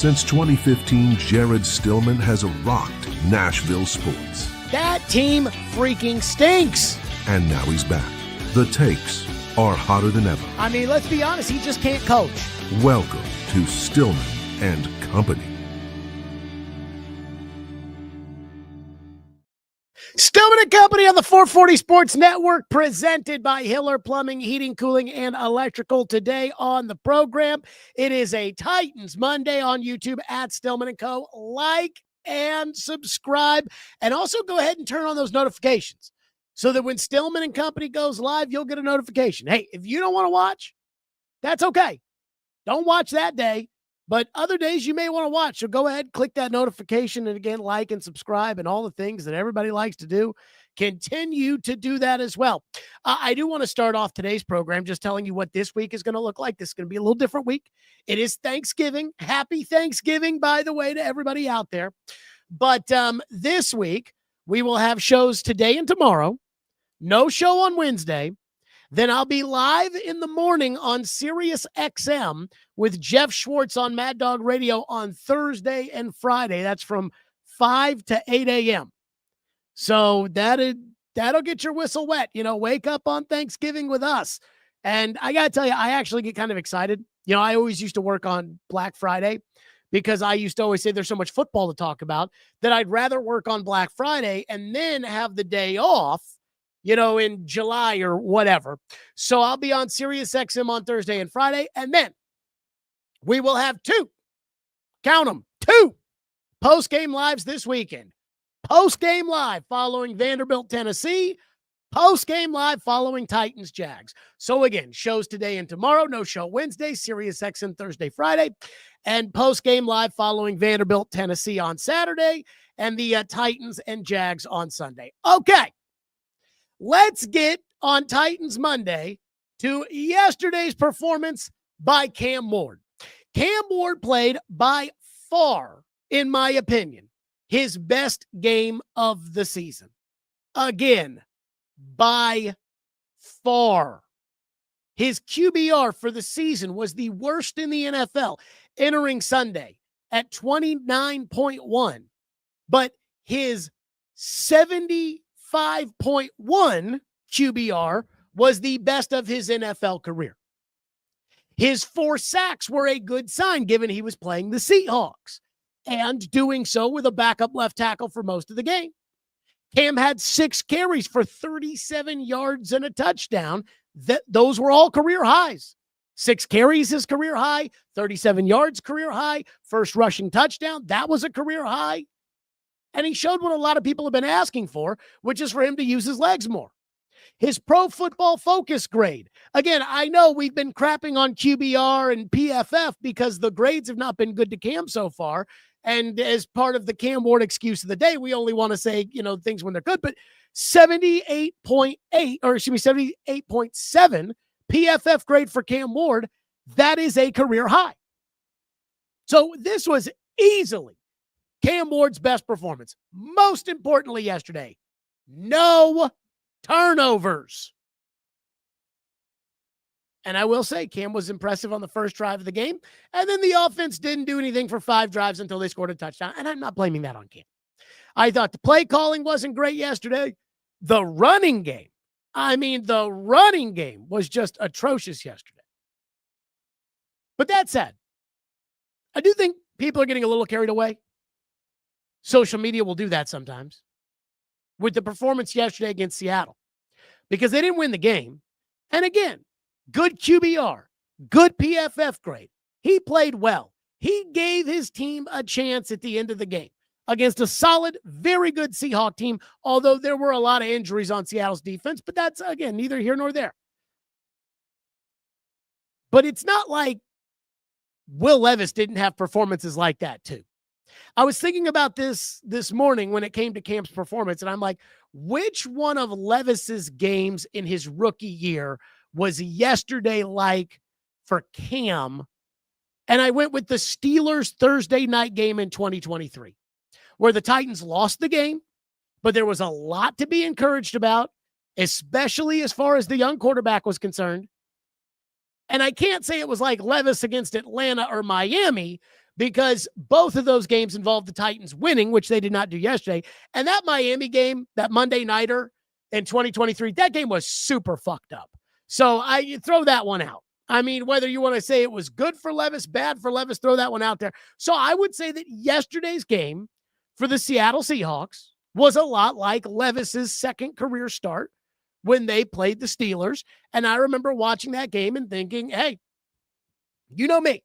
Since 2015, Jared Stillman has rocked Nashville sports. That team freaking stinks. And now he's back. The takes are hotter than ever. I mean, let's be honest, he just can't coach. Welcome to Stillman and Company. Stillman and Company on the 440 Sports Network, presented by Hiller Plumbing, Heating, Cooling, and Electrical. Today on the program, it is a Titans Monday on YouTube at Stillman and Co. Like and subscribe, and also go ahead and turn on those notifications so that when Stillman and Company goes live, you'll get a notification. Hey, if you don't want to watch, that's okay. Don't watch that day. But other days you may want to watch. So go ahead, click that notification, and again, like and subscribe and all the things that everybody likes to do. Continue to do that as well. I do want to start off today's program just telling you what this week is going to look like. This is going to be a little different week. It is Thanksgiving. Happy Thanksgiving, by the way, to everybody out there. But this week, we will have shows today and tomorrow. No show on Wednesday. Then I'll be live in the morning on Sirius XM with Jeff Schwartz on Mad Dog Radio on Thursday and Friday. That's from 5 to 8 a.m. So that'll get your whistle wet. You know, wake up on Thanksgiving with us. And I got to tell you, I actually get kind of excited. You know, I always used to work on Black Friday because I used to always say there's so much football to talk about that I'd rather work on Black Friday and then have the day off, you know, in July or whatever. So I'll be on Sirius XM on Thursday and Friday. And then we will have two post-game lives this weekend. Post-game live following Vanderbilt, Tennessee. Post-game live following Titans, Jags. So again, shows today and tomorrow. No show Wednesday, Sirius XM Thursday, Friday. And post-game live following Vanderbilt, Tennessee on Saturday. And the Titans and Jags on Sunday. Okay. Let's get on Titans Monday to yesterday's performance by Cam Ward. Cam Ward played by far, in my opinion, his best game of the season. Again, by far. His QBR for the season was the worst in the NFL, entering Sunday at 29.1. But his 5.1 QBR was the best of his NFL career. His 4 sacks were a good sign given he was playing the Seahawks and doing so with a backup left tackle for most of the game. Cam had 6 carries for 37 yards and a touchdown. Those were all career highs. 6 carries, his career high, 37 yards, career high, first rushing touchdown. That was a career high. And he showed what a lot of people have been asking for, which is for him to use his legs more. His Pro Football Focus grade. Again, I know we've been crapping on QBR and PFF because the grades have not been good to Cam so far. And as part of the Cam Ward excuse of the day, we only want to say, you know, things when they're good. But 78.7 PFF grade for Cam Ward, that is a career high. So this was easily Cam Ward's best performance. Most importantly yesterday, no turnovers. And I will say Cam was impressive on the first drive of the game. And then the offense didn't do anything for 5 drives until they scored a touchdown. And I'm not blaming that on Cam. I thought the play calling wasn't great yesterday. The running game was just atrocious yesterday. But that said, I do think people are getting a little carried away. Social media will do that sometimes with the performance yesterday against Seattle because they didn't win the game. And again, good QBR, good PFF grade. He played well. He gave his team a chance at the end of the game against a solid, very good Seahawks team, although there were a lot of injuries on Seattle's defense, but that's, again, neither here nor there. But it's not like Will Levis didn't have performances like that too. I was thinking about this morning when it came to Cam's performance, and I'm like, which one of Levis's games in his rookie year was yesterday like for Cam? And I went with the Steelers Thursday night game in 2023, where the Titans lost the game, but there was a lot to be encouraged about, especially as far as the young quarterback was concerned. And I can't say it was like Levis against Atlanta or Miami, because both of those games involved the Titans winning, which they did not do yesterday. And that Miami game, that Monday nighter in 2023, that game was super fucked up. So you throw that one out. I mean, whether you want to say it was good for Levis, bad for Levis, throw that one out there. So I would say that yesterday's game for the Seattle Seahawks was a lot like Levis's second career start when they played the Steelers. And I remember watching that game and thinking, hey, you know me,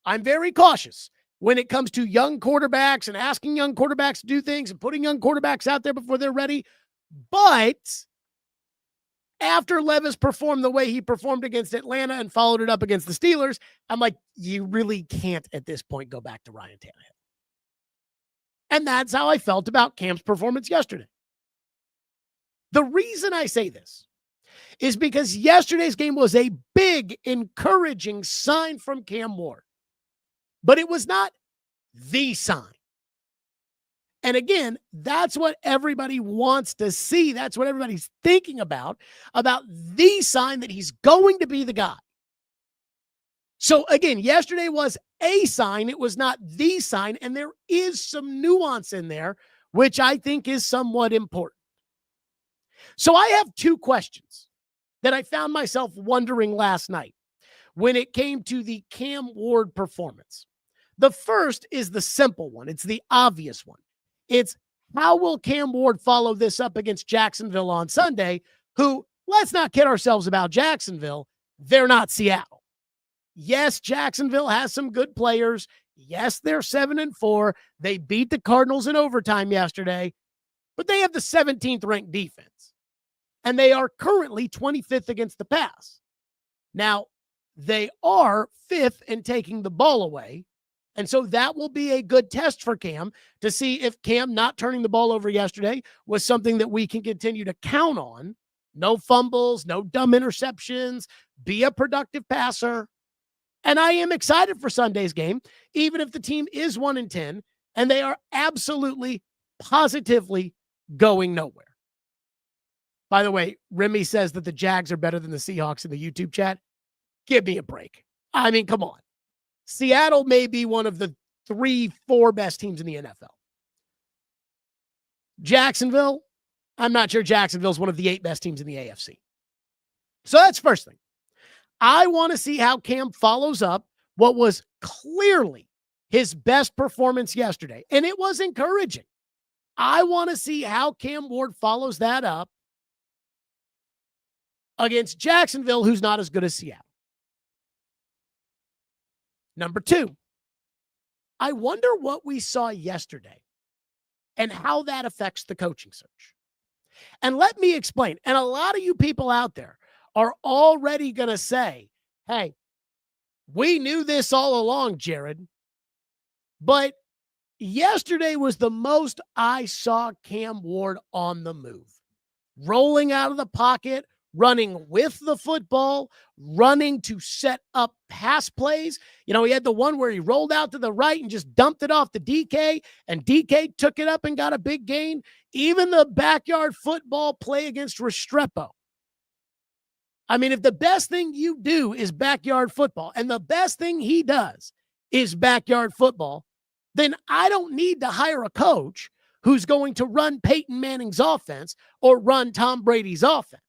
I'm very cautious when it comes to young quarterbacks and asking young quarterbacks to do things and putting young quarterbacks out there before they're ready. But after Levis performed the way he performed against Atlanta and followed it up against the Steelers, I'm like, you really can't at this point go back to Ryan Tannehill. And that's how I felt about Cam's performance yesterday. The reason I say this is because yesterday's game was a big, encouraging sign from Cam Ward. But it was not the sign. And again, that's what everybody wants to see. That's what everybody's thinking about the sign that he's going to be the guy. So again, yesterday was a sign. It was not the sign. And there is some nuance in there, which I think is somewhat important. So I have two questions that I found myself wondering last night when it came to the Cam Ward performance. The first is the simple one. It's the obvious one. It's how will Cam Ward follow this up against Jacksonville on Sunday, who, let's not kid ourselves about Jacksonville, they're not Seattle. Yes, Jacksonville has some good players. Yes, they're 7-4. They beat the Cardinals in overtime yesterday, but they have the 17th ranked defense, and they are currently 25th against the pass. Now, they are 5th in taking the ball away. And so that will be a good test for Cam to see if Cam not turning the ball over yesterday was something that we can continue to count on. No fumbles, no dumb interceptions, be a productive passer. And I am excited for Sunday's game, even if the team is 1-10 and they are absolutely, positively going nowhere. By the way, Remy says that the Jags are better than the Seahawks in the YouTube chat. Give me a break. I mean, come on. Seattle may be one of the 3-4 best teams in the NFL. Jacksonville, I'm not sure Jacksonville's one of the 8 best teams in the AFC. So that's first thing. I want to see how Cam follows up what was clearly his best performance yesterday, and it was encouraging. I want to see how Cam Ward follows that up against Jacksonville, who's not as good as Seattle. Number 2, I wonder what we saw yesterday and how that affects the coaching search. And let me explain. And a lot of you people out there are already going to say, hey, we knew this all along, Jared. But yesterday was the most I saw Cam Ward on the move. Rolling out of the pocket, running with the football, running to set up pass plays. You know, he had the one where he rolled out to the right and just dumped it off to Dike, and Dike took it up and got a big gain. Even the backyard football play against Restrepo. I mean, if the best thing you do is backyard football, and the best thing he does is backyard football, then I don't need to hire a coach who's going to run Peyton Manning's offense or run Tom Brady's offense.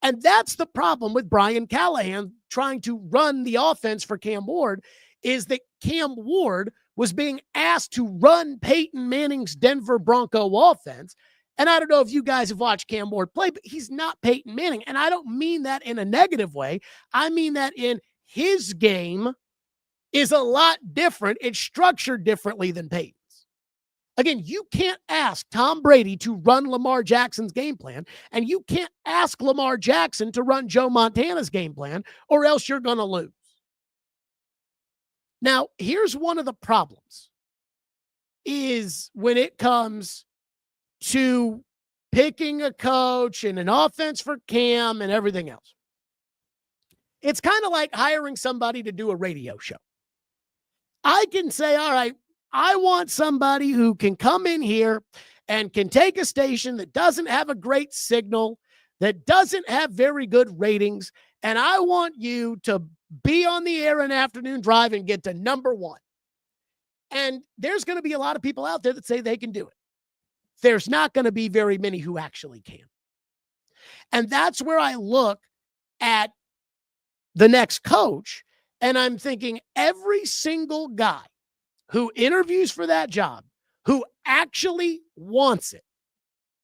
And that's the problem with Brian Callahan trying to run the offense for Cam Ward, is that Cam Ward was being asked to run Peyton Manning's Denver Bronco offense. And I don't know if you guys have watched Cam Ward play, but he's not Peyton Manning. And I don't mean that in a negative way. I mean that in his game is a lot different. It's structured differently than Peyton's. Again, you can't ask Tom Brady to run Lamar Jackson's game plan, and you can't ask Lamar Jackson to run Joe Montana's game plan, or else you're going to lose. Now, here's one of the problems is when it comes to picking a coach and an offense for Cam and everything else. It's kind of like hiring somebody to do a radio show. I can say, all right, I want somebody who can come in here and can take a station that doesn't have a great signal, that doesn't have very good ratings, and I want you to be on the air an afternoon drive and get to number one. And there's going to be a lot of people out there that say they can do it. There's not going to be very many who actually can. And that's where I look at the next coach, and I'm thinking every single guy who interviews for that job, who actually wants it,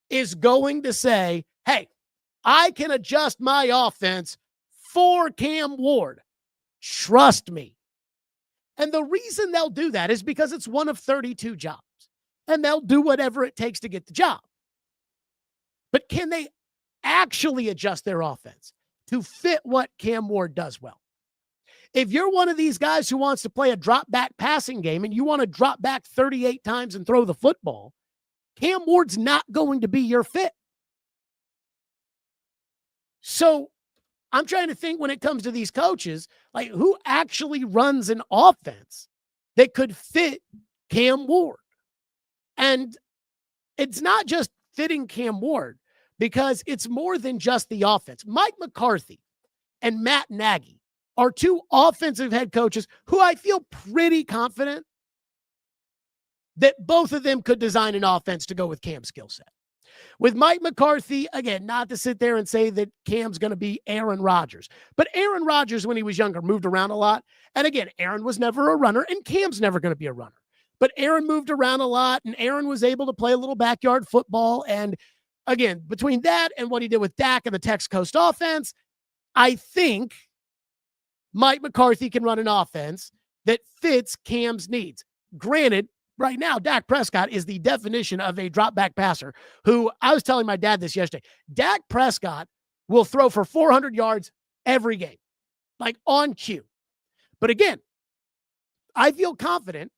is going to say, hey, I can adjust my offense for Cam Ward. Trust me. And the reason they'll do that is because it's one of 32 jobs, and they'll do whatever it takes to get the job. But can they actually adjust their offense to fit what Cam Ward does well? If you're one of these guys who wants to play a drop back passing game and you want to drop back 38 times and throw the football, Cam Ward's not going to be your fit. So I'm trying to think when it comes to these coaches, like who actually runs an offense that could fit Cam Ward? And it's not just fitting Cam Ward, because it's more than just the offense. Mike McCarthy and Matt Nagy are two offensive head coaches who I feel pretty confident that both of them could design an offense to go with Cam's skill set. With Mike McCarthy, again, not to sit there and say that Cam's going to be Aaron Rodgers, but Aaron Rodgers, when he was younger, moved around a lot. And again, Aaron was never a runner, and Cam's never going to be a runner. But Aaron moved around a lot, and Aaron was able to play a little backyard football. And again, between that and what he did with Dak and the Texas Coast offense, I think Mike McCarthy can run an offense that fits Cam's needs. Granted, right now, Dak Prescott is the definition of a drop-back passer who, I was telling my dad this yesterday, Dak Prescott will throw for 400 yards every game, like on cue. But again, I feel confident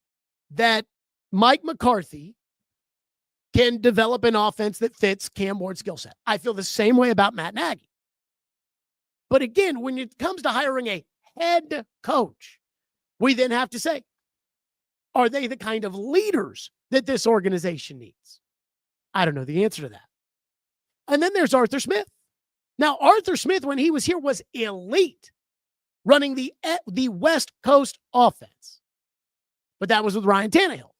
that Mike McCarthy can develop an offense that fits Cam Ward's skill set. I feel the same way about Matt Nagy. But again, when it comes to hiring a head coach, we then have to say, are they the kind of leaders that this organization needs? I don't know the answer to that. And then there's Arthur Smith. Now, Arthur Smith, when he was here, was elite running the West Coast offense. But that was with Ryan Tannehill.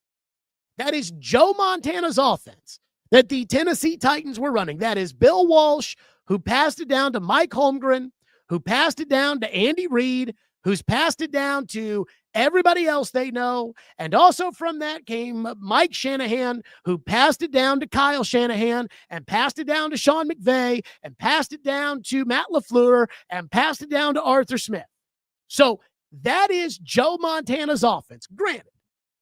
That is Joe Montana's offense that the Tennessee Titans were running. That is Bill Walsh, who passed it down to Mike Holmgren, who passed it down to Andy Reid, who's passed it down to everybody else they know. And also from that came Mike Shanahan, who passed it down to Kyle Shanahan, and passed it down to Sean McVay, and passed it down to Matt LaFleur, and passed it down to Arthur Smith. So that is Joe Montana's offense. Granted,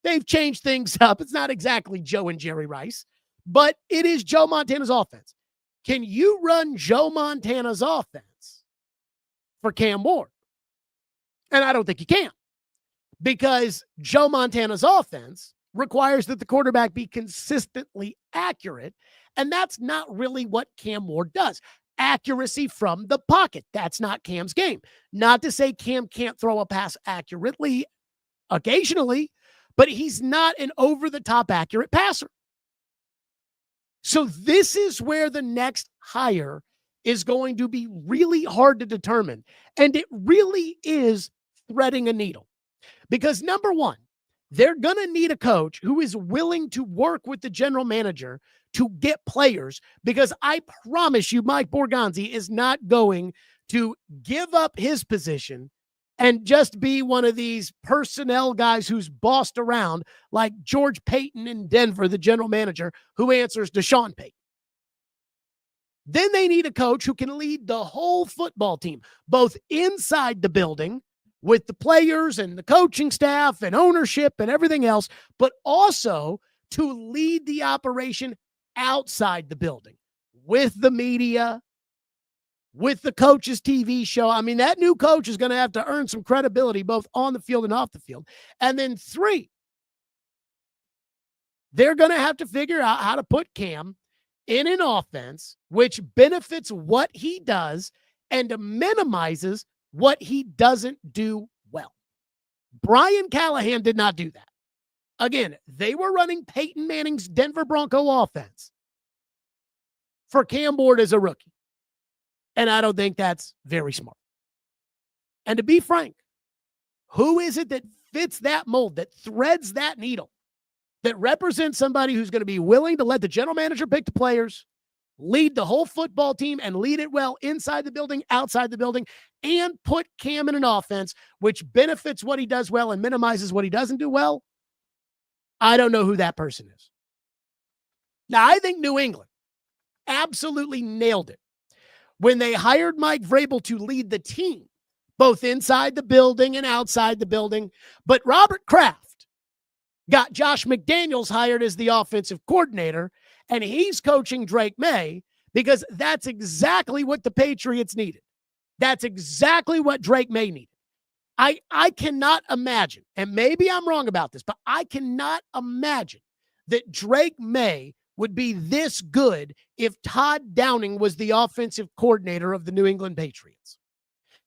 they've changed things up. It's not exactly Joe and Jerry Rice, but it is Joe Montana's offense. Can you run Joe Montana's offense for Cam Ward? And I don't think you can, because Joe Montana's offense requires that the quarterback be consistently accurate, and that's not really what Cam Ward does. Accuracy from the pocket. That's not Cam's game. Not to say Cam can't throw a pass accurately occasionally, but he's not an over-the-top accurate passer. So this is where the next hire is going to be really hard to determine. And it really is threading a needle. Because number one, they're going to need a coach who is willing to work with the general manager to get players, because I promise you, Mike Borgonzi is not going to give up his position and just be one of these personnel guys who's bossed around like George Payton in Denver, the general manager, who answers to Sean Payton. Then they need a coach who can lead the whole football team, both inside the building with the players and the coaching staff and ownership and everything else, but also to lead the operation outside the building with the media, with the coach's TV show. I mean, that new coach is going to have to earn some credibility both on the field and off the field. And then three, they're going to have to figure out how to put Cam in an offense which benefits what he does and minimizes what he doesn't do well. Brian Callahan did not do that. Again, they were running Peyton Manning's Denver Bronco offense for Cam Ward as a rookie. And I don't think that's very smart. And to be frank, who is it that fits that mold, that threads that needle, that represents somebody who's going to be willing to let the general manager pick the players, lead the whole football team and lead it well inside the building, outside the building, and put Cam in an offense which benefits what he does well and minimizes what he doesn't do well? I don't know who that person is. Now, I think New England absolutely nailed it when they hired Mike Vrabel to lead the team, both inside the building and outside the building. But Robert Kraft got Josh McDaniels hired as the offensive coordinator, and he's coaching Drake May because that's exactly what the Patriots needed. That's exactly what Drake May needed. I cannot imagine, and maybe I'm wrong about this, but I cannot imagine that Drake May would be this good if Todd Downing was the offensive coordinator of the New England Patriots.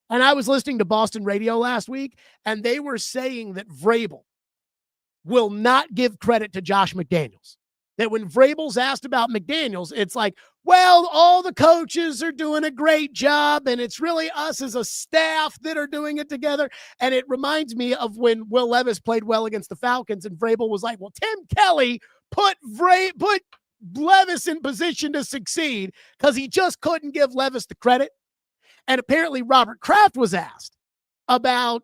And I was listening to Boston radio last week, and they were saying that Vrabel will not give credit to Josh McDaniels. That when Vrabel's asked about McDaniels, it's like, well, all the coaches are doing a great job, and it's really us as a staff that are doing it together. And it reminds me of when Will Levis played well against the Falcons, and Vrabel was like, well, Tim Kelly put Levis in position to succeed because he just couldn't give Levis the credit. And apparently Robert Kraft was asked about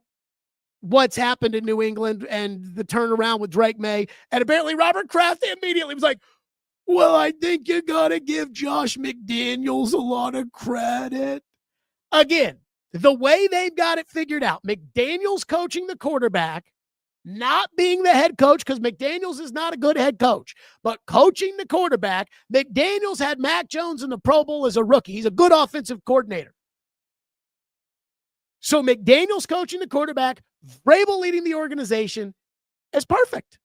what's happened in New England and the turnaround with Drake May. And apparently Robert Kraft immediately was like, well, I think you got to give Josh McDaniels a lot of credit. Again, the way they've got it figured out, McDaniels coaching the quarterback, not being the head coach, because McDaniels is not a good head coach, but coaching the quarterback. McDaniels had Mac Jones in the Pro Bowl as a rookie. He's a good offensive coordinator. So McDaniels coaching the quarterback, Vrabel leading the organization is perfect.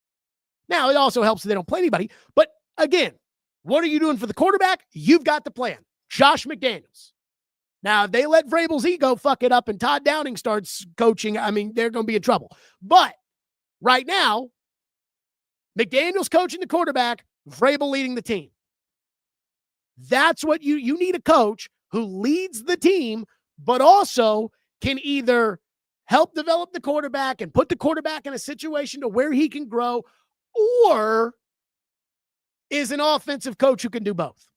Now, it also helps that they don't play anybody. But again, what are you doing for the quarterback? You've got the plan. Josh McDaniels. Now, if they let Vrabel's ego fuck it up and Todd Downing starts coaching, I mean, they're going to be in trouble. But right now, McDaniels coaching the quarterback, Vrabel leading the team. That's what you need, a coach who leads the team, but also can either help develop the quarterback and put the quarterback in a situation to where he can grow, or is an offensive coach who can do both.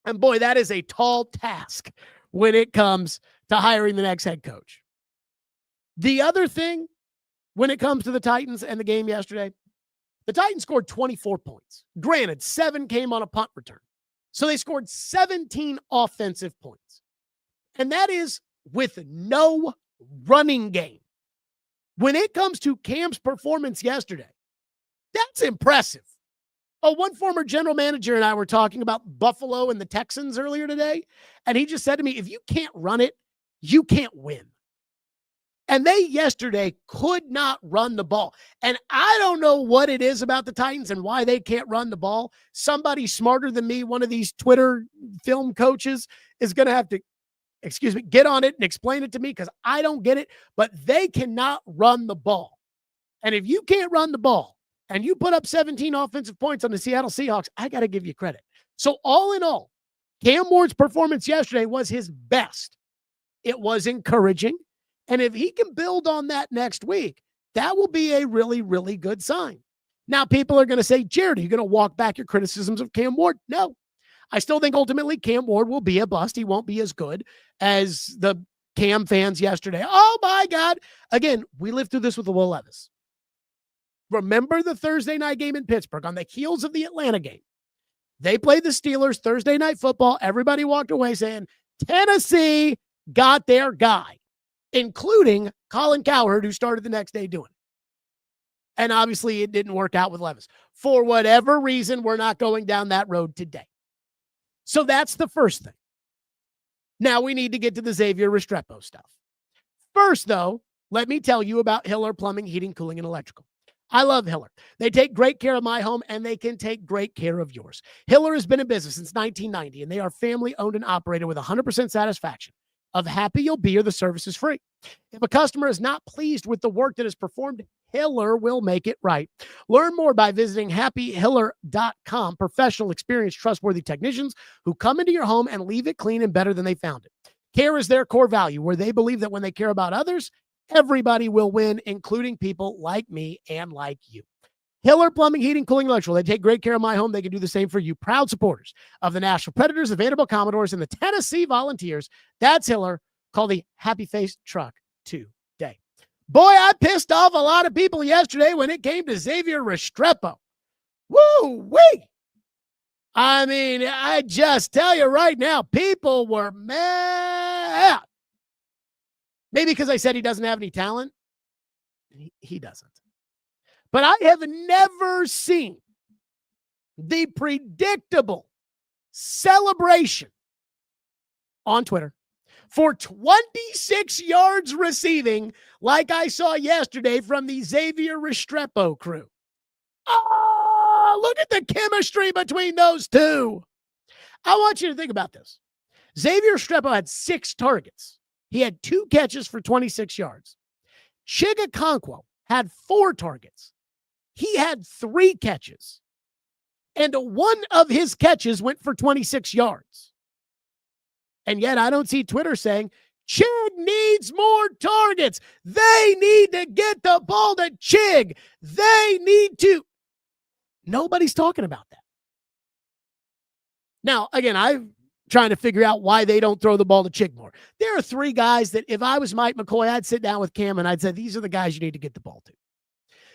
And boy, that is a tall task when it comes to hiring the next head coach. The other thing, when it comes to the Titans and the game yesterday, the Titans scored 24 points. Granted, 7 came on a punt return. So they scored 17 offensive points. And that is with no running game. When it comes to Cam's performance yesterday, that's impressive. One former general manager and I were talking about Buffalo and the Texans earlier today, and he just said to me, if you can't run it, you can't win. And they yesterday could not run the ball. And I don't know what it is about the Titans and why they can't run the ball. Somebody smarter than me, one of these Twitter film coaches, is going to have to, get on it and explain it to me, because I don't get it. But they cannot run the ball. And if you can't run the ball and you put up 17 offensive points on the Seattle Seahawks, I got to give you credit. So all in all, Cam Ward's performance yesterday was his best. It was encouraging. And if he can build on that next week, that will be a really, really good sign. Now, people are going to say, Jared, are you going to walk back your criticisms of Cam Ward? No. I still think ultimately Cam Ward will be a bust. He won't be as good as the Cam fans yesterday. Oh, my God. Again, we lived through this with Will Levis. Remember the Thursday night game in Pittsburgh on the heels of the Atlanta game? They played the Steelers Thursday night football. Everybody walked away saying, Tennessee got their guy, including Colin Cowherd, who started the next day doing it. And obviously it didn't work out with Levis. For whatever reason, we're not going down that road today. So that's the first thing. Now we need to get to the Xavier Restrepo stuff. First, though, let me tell you about Hiller Plumbing, Heating, Cooling, and Electrical. I love Hiller. They take great care of my home, and they can take great care of yours. Hiller has been in business since 1990, and they are family-owned and operated with 100% satisfaction. Of happy you'll be, or the service is free. If a customer is not pleased with the work that is performed, Hiller will make it right. Learn more by visiting happyhiller.com. Professional, experienced, trustworthy technicians who come into your home and leave it clean and better than they found it. Care is their core value, where they believe that when they care about others, everybody will win, including people like me and like you. Hiller Plumbing, Heating, Cooling, Electrical. They take great care of my home. They can do the same for you. Proud supporters of the Nashville Predators, the Vanderbilt Commodores, and the Tennessee Volunteers. That's Hiller. Call the Happy Face Truck today. Boy, I pissed off a lot of people yesterday when it came to Xavier Restrepo. Woo-wee! I mean, I just tell you right now, people were mad. Maybe because I said he doesn't have any talent. He doesn't. But I have never seen the predictable celebration on Twitter for 26 yards receiving like I saw yesterday from the Xavier Restrepo crew. Oh, look at the chemistry between those two. I want you to think about this. Xavier Restrepo had 6 targets. He had 2 catches for 26 yards. Chimre had 4 targets. He had 3 catches. And one of his catches went for 26 yards. And yet I don't see Twitter saying, Chig needs more targets. They need to get the ball to Chig. They need to. Nobody's talking about that. Now, again, I'm trying to figure out why they don't throw the ball to Chig more. There are 3 guys that if I was Mike McCoy, I'd sit down with Cam and I'd say, these are the guys you need to get the ball to.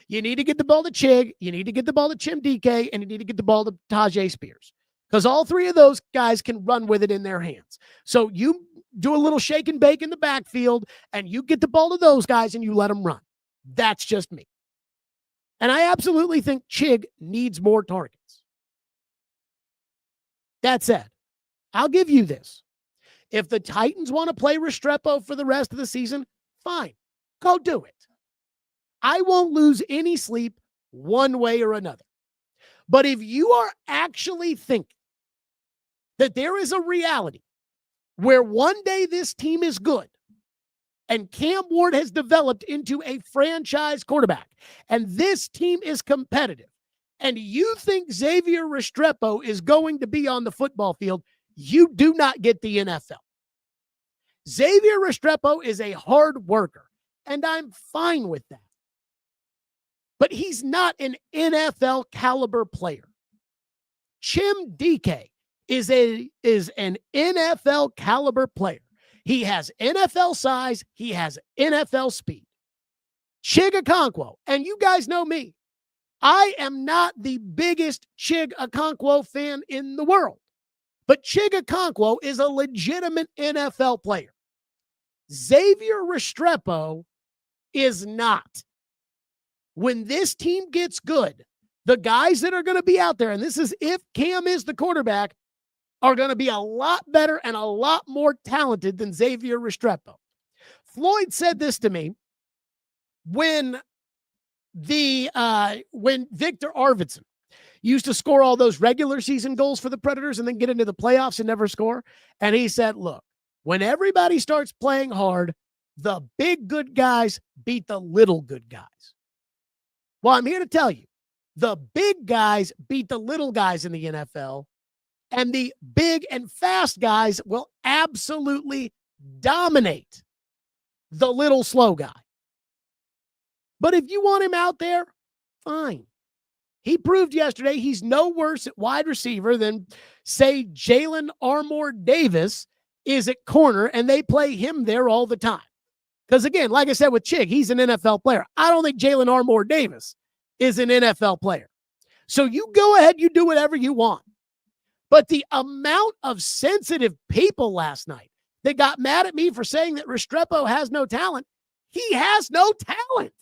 You need to get the ball to Chig, you need to get the ball to Chim Dike, and you need to get the ball to Tajay Spears. Because all 3 of those guys can run with it in their hands. So you do a little shake and bake in the backfield, and you get the ball to those guys, and you let them run. That's just me. And I absolutely think Chig needs more targets. That said, I'll give you this. If the Titans want to play Restrepo for the rest of the season, fine. Go do it. I won't lose any sleep one way or another. But if you are actually thinking that there is a reality where one day this team is good and Cam Ward has developed into a franchise quarterback and this team is competitive, and you think Xavier Restrepo is going to be on the football field, you do not get the NFL. Xavier Restrepo is a hard worker, and I'm fine with that. But he's not an NFL caliber player. Chim Dike is an NFL caliber player. He has NFL size. He has NFL speed. Chig Okonkwo, and you guys know me, I am not the biggest Chig Okonkwo fan in the world. But Chig Okonkwo is a legitimate NFL player. Xavier Restrepo is not. When this team gets good, the guys that are going to be out there, and this is if Cam is the quarterback, are going to be a lot better and a lot more talented than Xavier Restrepo. Floyd said this to me when Victor Arvidsson used to score all those regular season goals for the Predators and then get into the playoffs and never score. And he said, look, when everybody starts playing hard, the big good guys beat the little good guys. Well, I'm here to tell you, the big guys beat the little guys in the NFL, and the big and fast guys will absolutely dominate the little slow guy. But if you want him out there, fine. He proved yesterday he's no worse at wide receiver than, say, Jalen Armour Davis is at corner, and they play him there all the time. Because, again, like I said with Chig, he's an NFL player. I don't think Jalen Armour Davis is an NFL player. So you go ahead, you do whatever you want. But the amount of sensitive people last night that got mad at me for saying that Restrepo has no talent, he has no talent.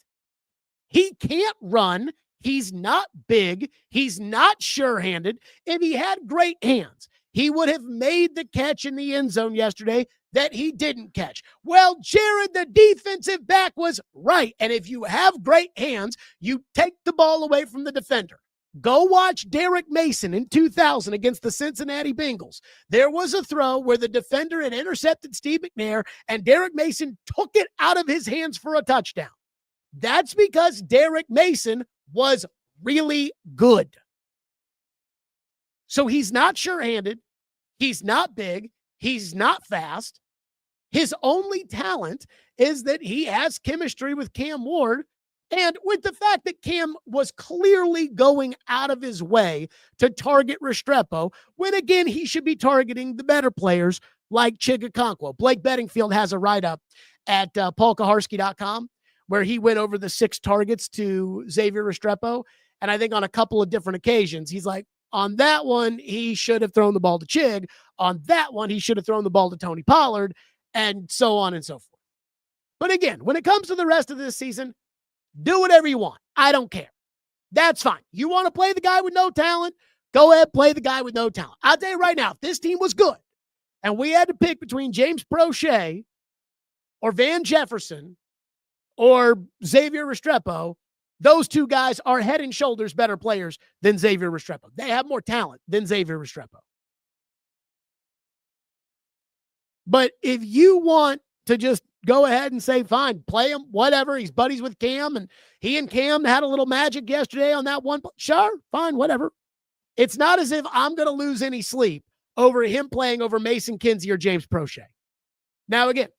He can't run. He's not big. He's not sure-handed. If he had great hands, he would have made the catch in the end zone yesterday that he didn't catch. Well, Jared, the defensive back, was right. And if you have great hands, you take the ball away from the defender. Go watch Derek Mason in 2000 against the Cincinnati Bengals. There was a throw where the defender had intercepted Steve McNair, and Derek Mason took it out of his hands for a touchdown. That's because Derek Mason was really good. So he's not sure-handed. He's not big. He's not fast. His only talent is that he has chemistry with Cam Ward, and with the fact that Cam was clearly going out of his way to target Restrepo, when again, he should be targeting the better players like Chigakonkwo. Blake Bedingfield has a write-up at paulkaharski.com where he went over the 6 targets to Xavier Restrepo. And I think on a couple of different occasions, he's like, on that one, he should have thrown the ball to Chig. On that one, he should have thrown the ball to Tony Pollard, and so on and so forth. But again, when it comes to the rest of this season, do whatever you want. I don't care. That's fine. You want to play the guy with no talent? Go ahead, play the guy with no talent. I'll tell you right now, if this team was good and we had to pick between James Prochet or Van Jefferson or Xavier Restrepo, those 2 guys are head and shoulders better players than Xavier Restrepo. They have more talent than Xavier Restrepo. But if you want to just go ahead and say, fine, play him, whatever. He's buddies with Cam, and he and Cam had a little magic yesterday on that one. Sure, fine, whatever. It's not as if I'm going to lose any sleep over him playing over Mason Kinsey or James Prochet. Now, again,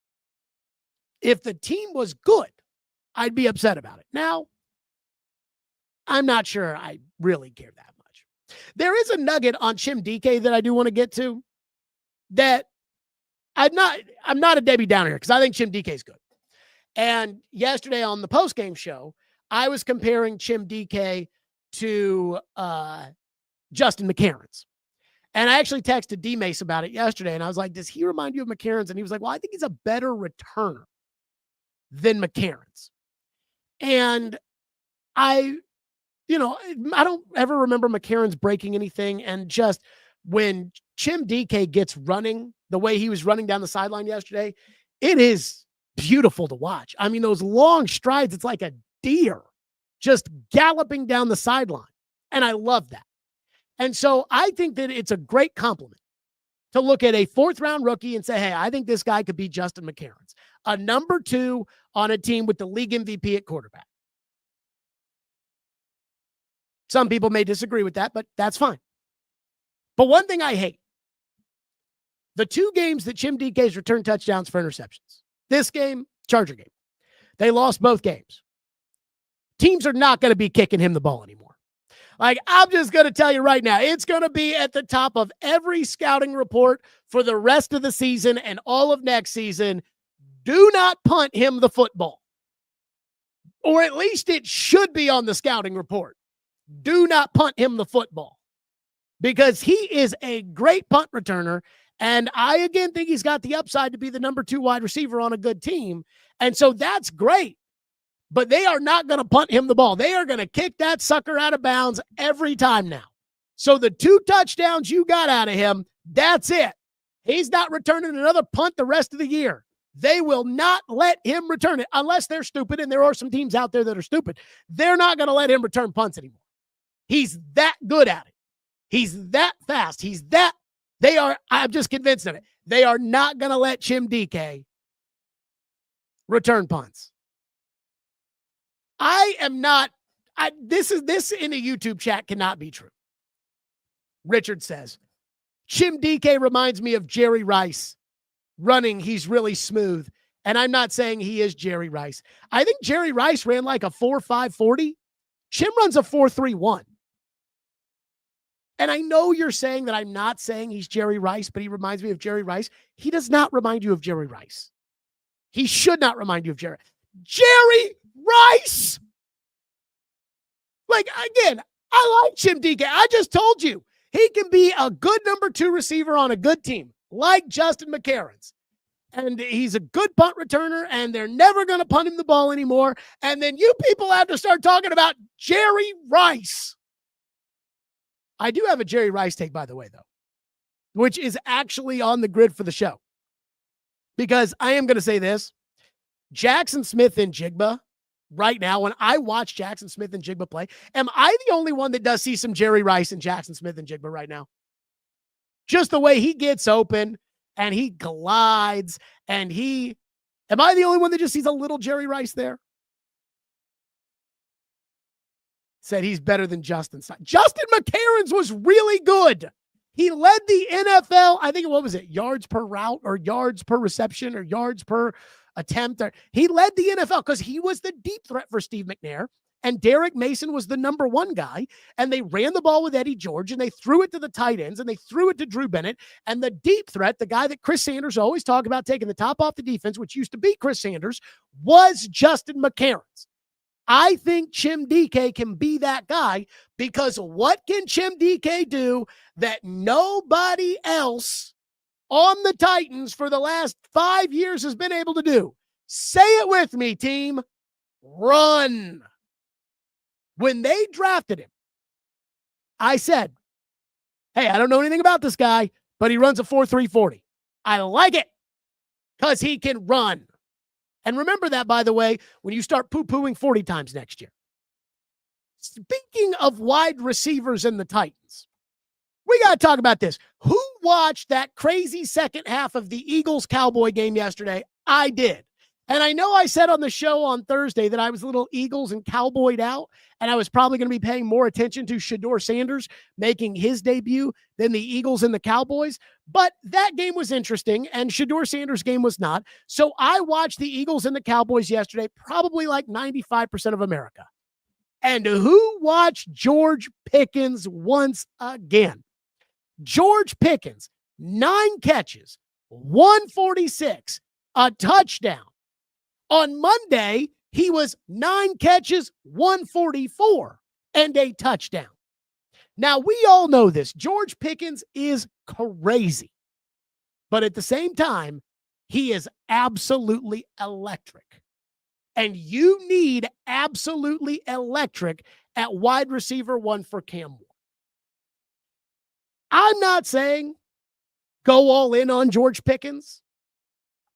if the team was good, I'd be upset about it. Now, I'm not sure I really care that much. There is a nugget on Chim Dike that I do want to get to that I'm not a Debbie Downer here because I think Chim Dike is good. And yesterday on the postgame show, I was comparing Chim Dike to Justin McCarron's. And I actually texted D-Mace about it yesterday, and I was like, does he remind you of McCarron's? And he was like, well, I think he's a better returner than McCarron's. And I don't ever remember McCarron's breaking anything, and just when Chim Dike gets running the way he was running down the sideline yesterday, it is beautiful to watch. I mean, those long strides, it's like a deer just galloping down the sideline. And I love that. And so I think that it's a great compliment to look at a 4th-round rookie and say, hey, I think this guy could be Justin McCarron's, a number 2 on a team with the league MVP at quarterback. Some people may disagree with that, but that's fine. But one thing I hate, the 2 games that Chim Dike's returned touchdowns for interceptions. This game, Charger game. They lost both games. Teams are not going to be kicking him the ball anymore. Like, I'm just going to tell you right now, it's going to be at the top of every scouting report for the rest of the season and all of next season. Do not punt him the football. Or at least it should be on the scouting report. Do not punt him the football. Because he is a great punt returner. And I, again, think he's got the upside to be the number 2 wide receiver on a good team. And so that's great. But they are not going to punt him the ball. They are going to kick that sucker out of bounds every time now. So the 2 touchdowns you got out of him, that's it. He's not returning another punt the rest of the year. They will not let him return it unless they're stupid, and there are some teams out there that are stupid. They're not going to let him return punts anymore. He's that good at it. He's that fast. I'm just convinced of it. They are not going to let Chim Dike return punts. This in a YouTube chat cannot be true. Richard says, Chim Dike reminds me of Jerry Rice. Running, he's really smooth. And I'm not saying he is Jerry Rice. I think Jerry Rice ran like a 4.5 40. Chim runs a 4.31. And I know you're saying that I'm not saying he's Jerry Rice, but he reminds me of Jerry Rice. He does not remind you of Jerry Rice. He should not remind you of Jerry Rice. Like, again, I like Chim Dike. I just told you he can be a good number 2 receiver on a good team, like Justin McCarron's. And he's a good punt returner, and they're never going to punt him the ball anymore. And then you people have to start talking about Jerry Rice. I do have a Jerry Rice take, by the way, though, which is actually on the grid for the show. Because I am going to say this. Jackson Smith and Jigba, right now, when I watch Jackson Smith and Jigba play, am I the only one that does see some Jerry Rice and Jackson Smith and Jigba right now? Just the way he gets open and he glides and am I the only one that just sees a little Jerry Rice there? Said he's better than Justin. Justin McCarron's was really good. He led the NFL, I think, what was it, yards per route or yards per reception or yards per attempt. He led the NFL because he was the deep threat for Steve McNair, and Derek Mason was the number one guy, and they ran the ball with Eddie George, and they threw it to the tight ends, and they threw it to Drew Bennett, and the deep threat, the guy that Chris Sanders always talked about taking the top off the defense, which used to be Chris Sanders, was Justin McCarons. I think Chim Dike can be that guy, because what can Chim Dike do that nobody else on the Titans for the last 5 years has been able to do? Say it with me, team. Run. When they drafted him, I said, hey, I don't know anything about this guy, but he runs a 4.3 40. I like it because he can run. And remember that, by the way, when you start poo-pooing 40 times next year. Speaking of wide receivers in the Titans, we got to talk about this. Who watched that crazy second half of the Eagles-Cowboy game yesterday? I did. And I know I said on the show on Thursday that I was a little Eagles and Cowboyed out, and I was probably going to be paying more attention to Shedeur Sanders making his debut than the Eagles and the Cowboys. But that game was interesting, and Shedeur Sanders' game was not. So I watched the Eagles and the Cowboys yesterday, probably like 95% of America. And who watched George Pickens once again? George Pickens, 9 catches, 146, a touchdown. On Monday, he was 9 catches, 144, and a touchdown. Now, we all know this. George Pickens is crazy. But at the same time, he is absolutely electric. And you need absolutely electric at wide receiver 1 for Cam Ward. I'm not saying go all in on George Pickens.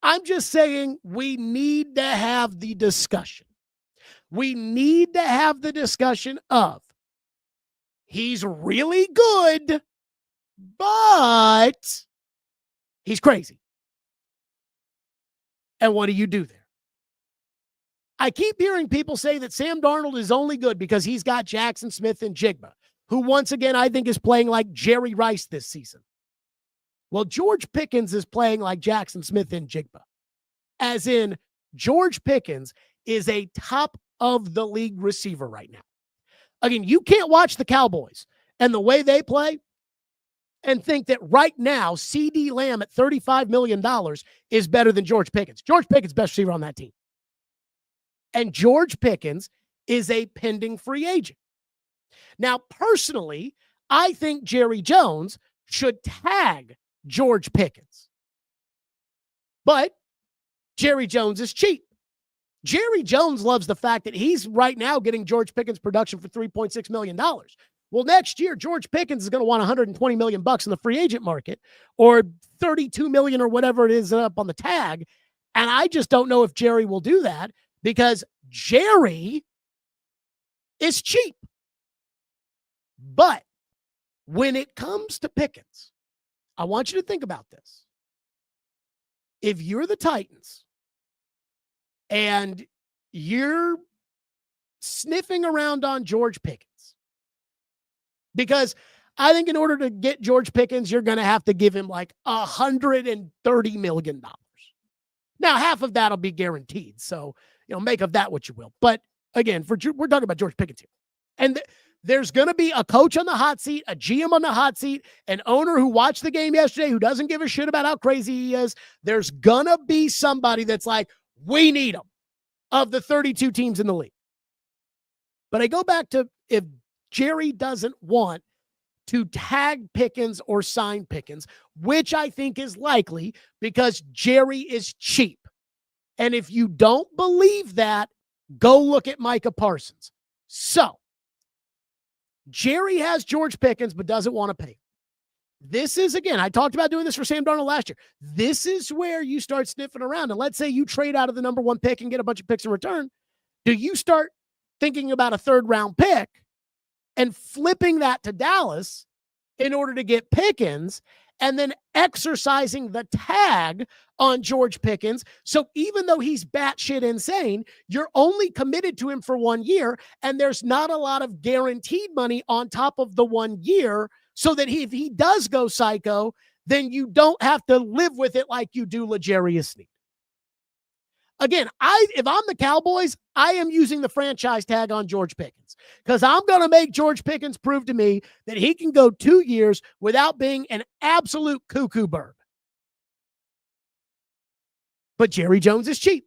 I'm just saying we need to have the discussion. We need to have the discussion of he's really good, but he's crazy. And what do you do there? I keep hearing people say that Sam Darnold is only good because he's got Jackson Smith and Jigba, who once again I think is playing like Jerry Rice this season. Well, George Pickens is playing like Jackson Smith and Jigba. As in, George Pickens is a top-of-the-league receiver right now. Again, you can't watch the Cowboys and the way they play and think that right now CeeDee Lamb at $35 million is better than George Pickens. George Pickens is best receiver on that team. And George Pickens is a pending free agent. Now, personally, I think Jerry Jones should tag George Pickens. But Jerry Jones is cheap. Jerry Jones loves the fact that he's right now getting George Pickens production for $3.6 million. Well, next year, George Pickens is going to want $120 million in the free agent market, or $32 million or whatever it is up on the tag. And I just don't know if Jerry will do that because Jerry is cheap. But when it comes to Pickens, I want you to think about this. If you're the Titans and you're sniffing around on George Pickens, because I think in order to get George Pickens, you're going to have to give him like $130 million. Now, half of that will be guaranteed. So, make of that what you will. But again, we're talking about George Pickens here. And there's going to be a coach on the hot seat, a GM on the hot seat, an owner who watched the game yesterday who doesn't give a shit about how crazy he is. There's going to be somebody that's like, we need him, of the 32 teams in the league. But I go back to, if Jerry doesn't want to tag Pickens or sign Pickens, which I think is likely because Jerry is cheap. And if you don't believe that, go look at Micah Parsons. So, Jerry has George Pickens but doesn't want to pay. This is, again, I talked about doing this for Sam Darnold last year. This is where you start sniffing around. And let's say you trade out of the number 1 pick and get a bunch of picks in return. Do you start thinking about a 3rd-round pick and flipping that to Dallas in order to get Pickens, and then exercising the tag on George Pickens? So even though he's batshit insane, you're only committed to him for 1 year, and there's not a lot of guaranteed money on top of the 1 year. so that if he does go psycho, then you don't have to live with it like you do L'Jarius Sneed. Again, if I'm the Cowboys, I am using the franchise tag on George Pickens because I'm going to make George Pickens prove to me that he can go 2 years without being an absolute cuckoo bird. But Jerry Jones is cheap.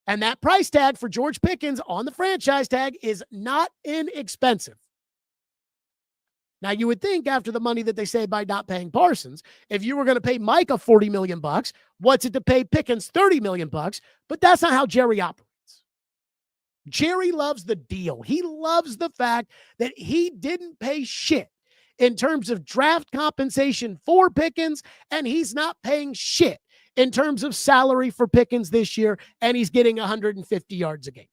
And that price tag for George Pickens on the franchise tag is not inexpensive. Now, you would think after the money that they saved by not paying Parsons, if you were going to pay Micah $40 million, what's it to pay Pickens $30 million? But that's not how Jerry operates. Jerry loves the deal. He loves the fact that he didn't pay shit in terms of draft compensation for Pickens, and he's not paying shit in terms of salary for Pickens this year, and he's getting 150 yards a game.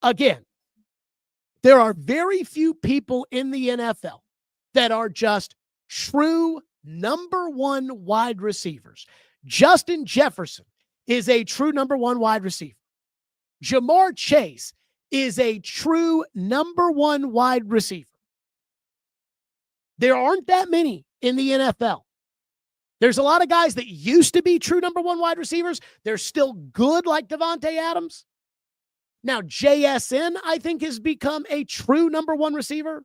Again, there are very few people in the NFL that are just true number one wide receivers. Justin Jefferson is a true number one wide receiver. Jamar Chase is a true number one wide receiver. There aren't that many in the NFL. There's a lot of guys that used to be true number one wide receivers. They're still good, like Devontae Adams. Now, JSN, I think, has become a true number one receiver.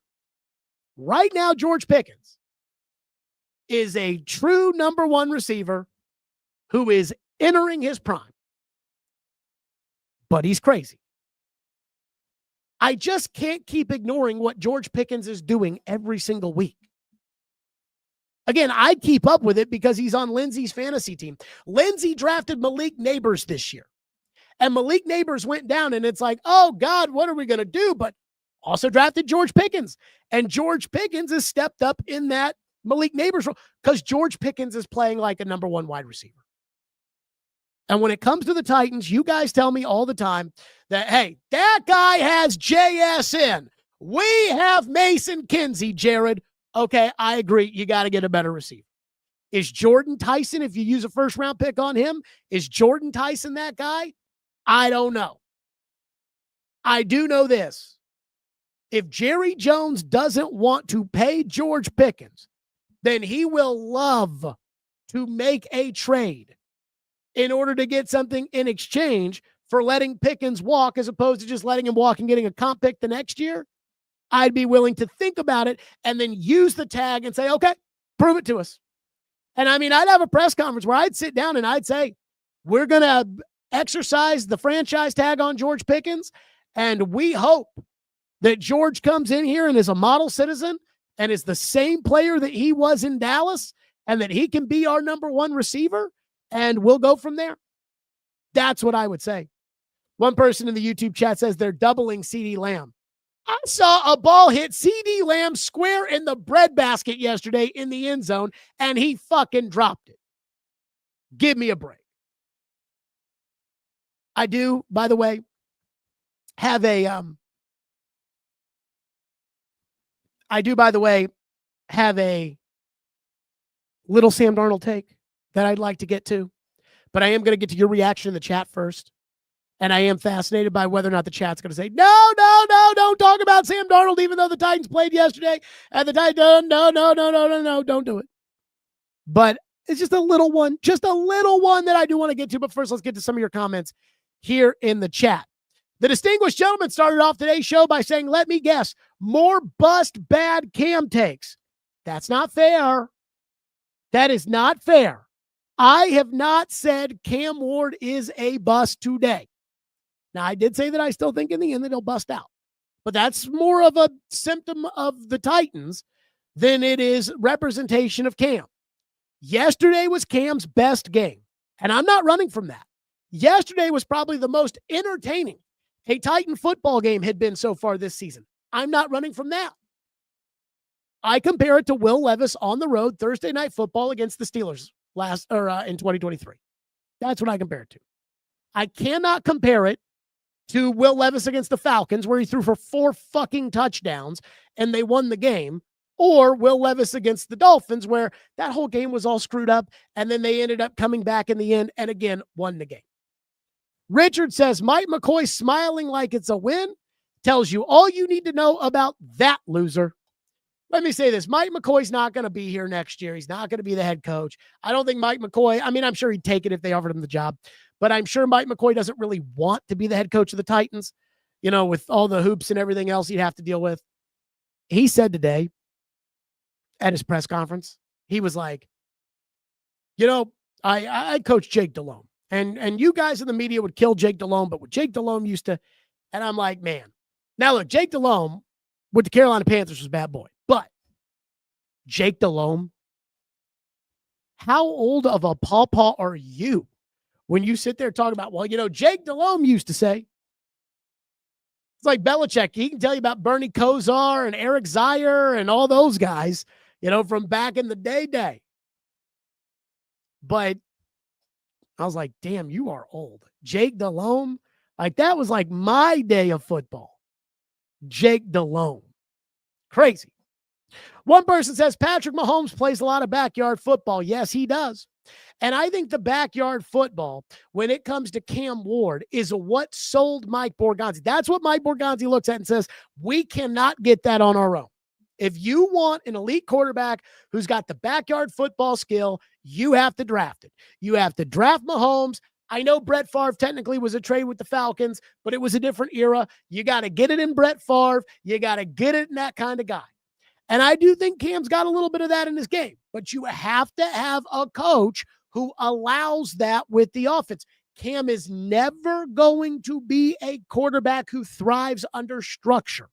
Right now, George Pickens is a true number one receiver who is entering his prime. But he's crazy. I just can't keep ignoring what George Pickens is doing every single week. Again, I keep up with it because he's on Lindsay's fantasy team. Lindsay drafted Malik Neighbors this year. And Malik Neighbors went down, and it's like, oh, God, what are we going to do? But also drafted George Pickens. And George Pickens has stepped up in that Malik Neighbors role because George Pickens is playing like a number one wide receiver. And when it comes to the Titans, you guys tell me all the time that, hey, that guy has JSN. We have Mason Kinsey, Jared. Okay, I agree. You got to get a better receiver. Is Jordan Tyson, if you use a first-round pick on him, is Jordan Tyson that guy? I don't know. I do know this. If Jerry Jones doesn't want to pay George Pickens, then he will love to make a trade in order to get something in exchange for letting Pickens walk as opposed to just letting him walk and getting a comp pick the next year. I'd be willing to think about it and then use the tag and say, okay, prove it to us. And I mean, I'd have a press conference where I'd sit down and I'd say, we're going to exercise the franchise tag on George Pickens, and we hope that George comes in here and is a model citizen and is the same player that he was in Dallas and that he can be our number one receiver, and we'll go from there. That's what I would say. One person in the YouTube chat says they're doubling CeeDee Lamb. I saw a ball hit CeeDee Lamb square in the breadbasket yesterday in the end zone, and he fucking dropped it. Give me a break. I do, by the way, have a little Sam Darnold take that I'd like to get to, but I am going to get to your reaction in the chat first. And I am fascinated by whether or not the chat's going to say, no, don't talk about Sam Darnold, even though the Titans played yesterday. And the Titans, no, don't do it. But it's just a little one that I do want to get to. But first, let's get to some of your comments here in the chat. The distinguished gentleman started off today's show by saying, let me guess, more bust bad Cam takes. That's not fair. That is not fair. I have not said Cam Ward is a bust today. Now, I did say that I still think in the end that he'll bust out. But that's more of a symptom of the Titans than it is representation of Cam. Yesterday was Cam's best game, and I'm not running from that. Yesterday was probably the most entertaining a Titan football game had been so far this season. I'm not running from that. I compare it to Will Levis on the road Thursday Night Football against the Steelers in 2023. That's what I compare it to. I cannot compare it to Will Levis against the Falcons, where he threw for 4 fucking touchdowns and they won the game, or Will Levis against the Dolphins, where that whole game was all screwed up and then they ended up coming back in the end and again won the game. Richard says, Mike McCoy smiling like it's a win tells you all you need to know about that loser. Let me say this. Mike McCoy's not going to be here next year. He's not going to be the head coach. I don't think Mike McCoy, I mean, I'm sure he'd take it if they offered him the job, but I'm sure Mike McCoy doesn't really want to be the head coach of the Titans, with all the hoops and everything else he'd have to deal with. He said today at his press conference, he was like, I coached Jake Delhomme, and you guys in the media would kill Jake Delhomme, but what Jake Delhomme used to, and I'm like, man. Now, look, Jake Delhomme with the Carolina Panthers was a bad boy. But Jake Delhomme, how old of a pawpaw are you when you sit there talking about, Jake Delhomme used to say? It's like Belichick. He can tell you about Bernie Kosar and Eric Zaire and all those guys, from back in the day. But I was like, damn, you are old. Jake Delhomme, like that was like my day of football. Jake Delhomme. Crazy. One person says Patrick Mahomes plays a lot of backyard football. Yes, he does. And I think the backyard football, when it comes to Cam Ward, is what sold Mike Borgonzi. That's what Mike Borgonzi looks at and says, we cannot get that on our own. If you want an elite quarterback who's got the backyard football skill, you have to draft it. You have to draft Mahomes. I know Brett Favre technically was a trade with the Falcons, but it was a different era. You got to get it in Brett Favre. You got to get it in that kind of guy. And I do think Cam's got a little bit of that in his game, but you have to have a coach who allows that with the offense. Cam is never going to be a quarterback who thrives under structure.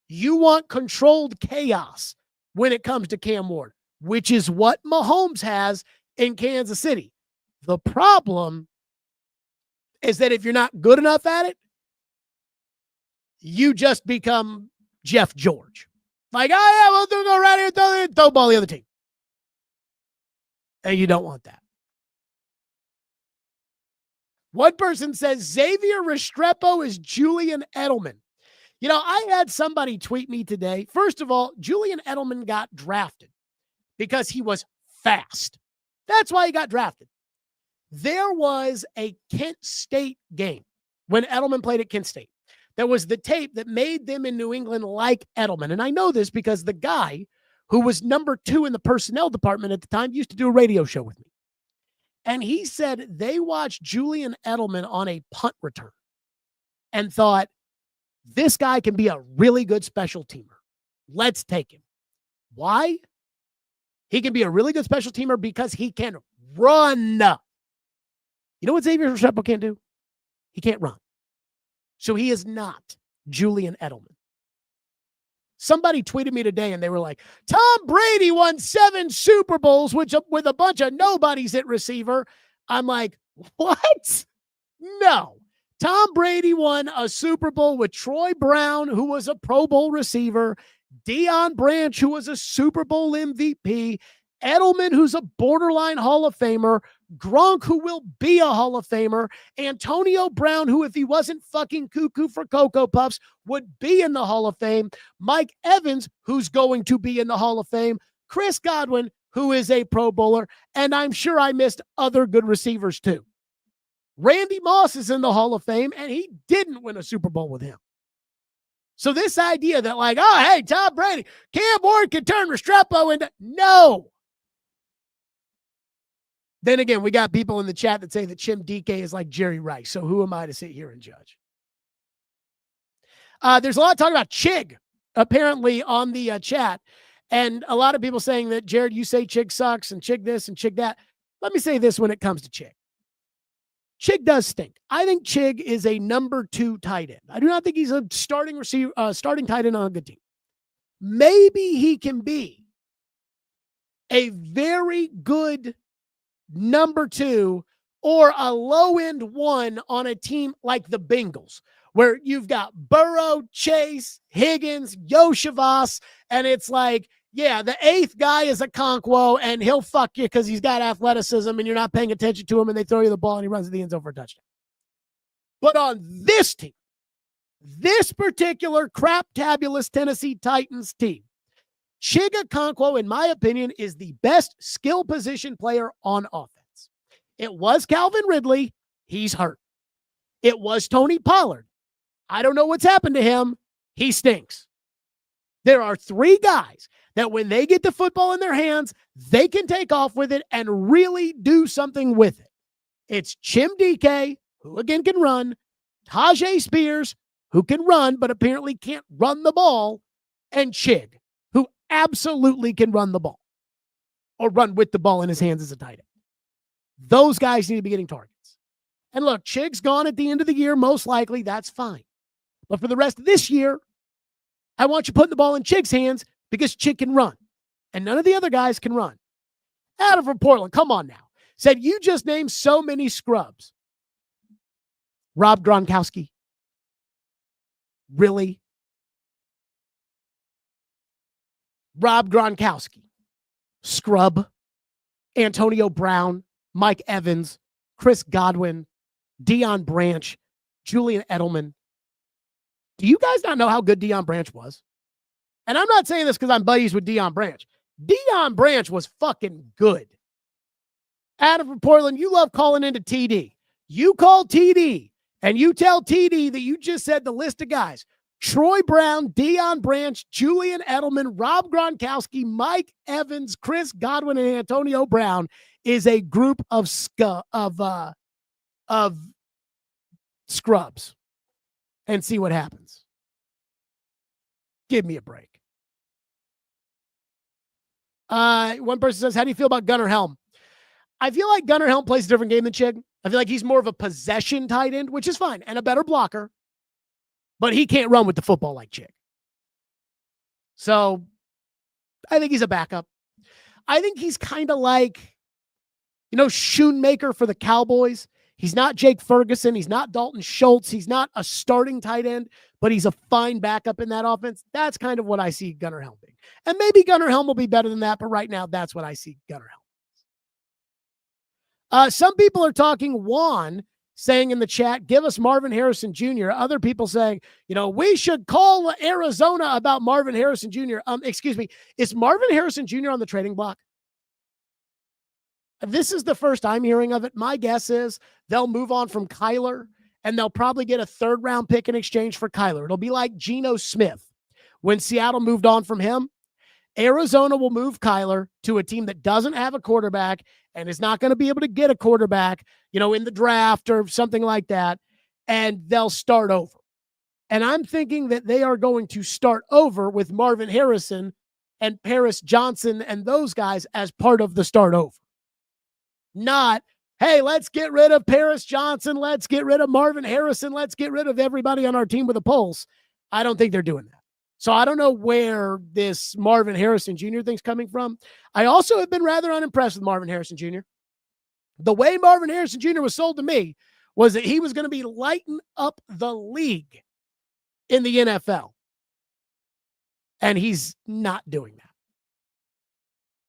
You want controlled chaos when it comes to Cam Ward, which is what Mahomes has in Kansas City. The problem is that if you're not good enough at it, you just become Jeff George. Like, oh, yeah, we'll go right here, throw ball the other team. And you don't want that. One person says Xavier Restrepo is Julian Edelman. I had somebody tweet me today. First of all, Julian Edelman got drafted because he was fast. That's why he got drafted. There was a Kent State game when Edelman played at Kent State. There was the tape that made them in New England like Edelman. And I know this because the guy who was number 2 in the personnel department at the time used to do a radio show with me. And he said they watched Julian Edelman on a punt return and thought, this guy can be a really good special teamer. Let's take him. Why? He can be a really good special teamer because he can run. You know what Xavier Restrepo can't do? He can't run. So he is not Julian Edelman. Somebody tweeted me today and they were like, Tom Brady won 7 Super Bowls with a bunch of nobodies at receiver. I'm like, what? No. Tom Brady won a Super Bowl with Troy Brown, who was a Pro Bowl receiver, Deion Branch, who was a Super Bowl MVP, Edelman, who's a borderline Hall of Famer, Gronk, who will be a Hall of Famer, Antonio Brown, who, if he wasn't fucking cuckoo for Cocoa Puffs, would be in the Hall of Fame, Mike Evans, who's going to be in the Hall of Fame, Chris Godwin, who is a Pro Bowler, and I'm sure I missed other good receivers too. Randy Moss is in the Hall of Fame, and he didn't win a Super Bowl with him. So this idea that like, oh, hey, Tom Brady, Cam Ward can turn Restrepo into, no. Then again, we got people in the chat that say that Dike is like Jerry Rice. So who am I to sit here and judge? There's a lot of talk about Chig, apparently, on the chat. And a lot of people saying that, Jared, you say Chig sucks and Chig this and Chig that. Let me say this when it comes to Chig. Chig does stink. I think Chig is a number 2 tight end. I do not think he's a starting tight end on a good team. Maybe he can be a very good number 2 or a low-end 1 on a team like the Bengals, where you've got Burrow, Chase, Higgins, Yoshivas, and it's like, yeah, the 8th guy is a Conquo, and he'll fuck you because he's got athleticism, and you're not paying attention to him, and they throw you the ball, and he runs to the end zone for a touchdown. But on this team, this particular crap-tabulous Tennessee Titans team, Chig Okonkwo, in my opinion, is the best skill position player on offense. It was Calvin Ridley. He's hurt. It was Tony Pollard. I don't know what's happened to him. He stinks. There are three guys that when they get the football in their hands, they can take off with it and really do something with it. It's Dike, who again can run, Tajay Spears, who can run but apparently can't run the ball, and Chig, who absolutely can run the ball or run with the ball in his hands as a tight end. Those guys need to be getting targets. And look, Chig's gone at the end of the year, most likely. That's fine. But for the rest of this year, I want you putting the ball in Chig's hands because Chig can run. And none of the other guys can run. Adam from Portland, come on now. Said, you just named so many scrubs. Rob Gronkowski. Really? Rob Gronkowski. Scrub. Antonio Brown. Mike Evans. Chris Godwin. Deion Branch. Julian Edelman. Do you guys not know how good Deion Branch was? And I'm not saying this because I'm buddies with Deion Branch. Deion Branch was fucking good. Adam from Portland, you love calling into TD. You call TD and you tell TD that you just said the list of guys. Troy Brown, Deion Branch, Julian Edelman, Rob Gronkowski, Mike Evans, Chris Godwin, and Antonio Brown is a group of scrubs. And see what happens. Give me a break. One person says, how do you feel about Gunnar Helm? I feel like Gunnar Helm plays a different game than Chig. I feel like he's more of a possession tight end, which is fine, and a better blocker. But he can't run with the football like Chig. So I think he's a backup. I think he's kind of like, Schoonmaker for the Cowboys. He's not Jake Ferguson. He's not Dalton Schultz. He's not a starting tight end, but he's a fine backup in that offense. That's kind of what I see Gunnar Helm being. And maybe Gunnar Helm will be better than that, but right now that's what I see Gunnar Helm. Some people are talking Juan, saying in the chat, give us Marvin Harrison Jr. Other people saying, we should call Arizona about Marvin Harrison Jr. Excuse me, is Marvin Harrison Jr. on the trading block? This is the first I'm hearing of it. My guess is they'll move on from Kyler, and they'll probably get a third-round pick in exchange for Kyler. It'll be like Geno Smith. When Seattle moved on from him, Arizona will move Kyler to a team that doesn't have a quarterback and is not going to be able to get a quarterback, in the draft or something like that, and they'll start over. And I'm thinking that they are going to start over with Marvin Harrison and Paris Johnson and those guys as part of the start over. Not, hey, let's get rid of Paris Johnson. Let's get rid of Marvin Harrison. Let's get rid of everybody on our team with a pulse. I don't think they're doing that. So I don't know where this Marvin Harrison Jr. thing's coming from. I also have been rather unimpressed with Marvin Harrison Jr. The way Marvin Harrison Jr. was sold to me was that he was going to be lighting up the league in the NFL. And he's not doing that.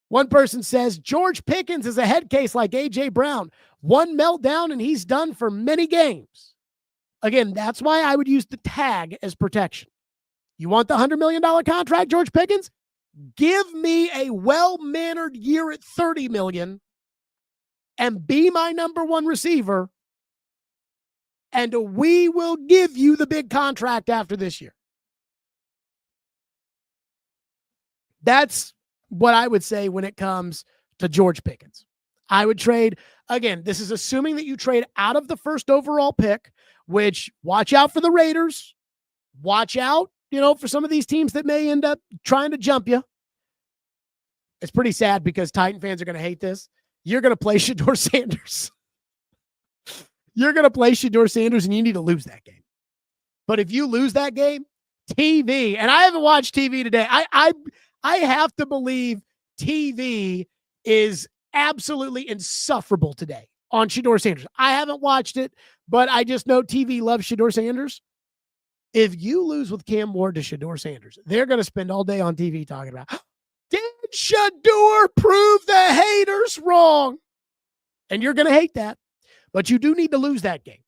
One person says, George Pickens is a head case like A.J. Brown. One meltdown and he's done for many games. Again, that's why I would use the tag as protection. You want the $100 million contract, George Pickens? Give me a well-mannered year at $30 million and be my number one receiver, and we will give you the big contract after this year. That's what I would say when it comes to George Pickens. I would trade, again, this is assuming that you trade out of the first overall pick, which watch out for the Raiders. Watch out, for some of these teams that may end up trying to jump you. It's pretty sad because Titan fans are going to hate this. You're going to play Shedeur Sanders. You're going to play Shedeur Sanders and you need to lose that game. But if you lose that game, TV, and I haven't watched TV today. I have to believe TV is absolutely insufferable today on Shedeur Sanders. I haven't watched it, but I just know TV loves Shedeur Sanders. If you lose with Cam Ward to Shedeur Sanders, they're going to spend all day on TV talking about, did Shedeur prove the haters wrong? And you're going to hate that, but you do need to lose that game.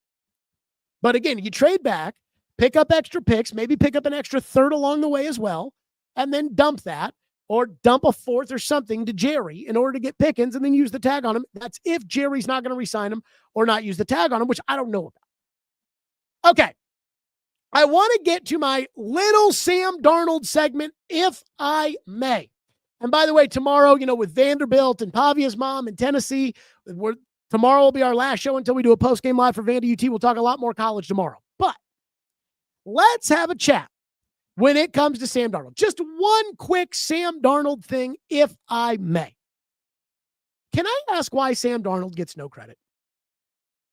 But again, you trade back, pick up extra picks, maybe pick up an extra third along the way as well, and then dump that, or dump a fourth or something to Jerry in order to get Pickens and then use the tag on him. That's if Jerry's not going to re-sign him or not use the tag on him, which I don't know about. Okay. I want to get to my little Sam Darnold segment, if I may. And by the way, tomorrow, with Vanderbilt and Pavia's mom in Tennessee, tomorrow will be our last show until we do a post-game live for Vandy UT. We'll talk a lot more college tomorrow. But let's have a chat when it comes to Sam Darnold. Just one quick Sam Darnold thing, if I may. Can I ask why Sam Darnold gets no credit?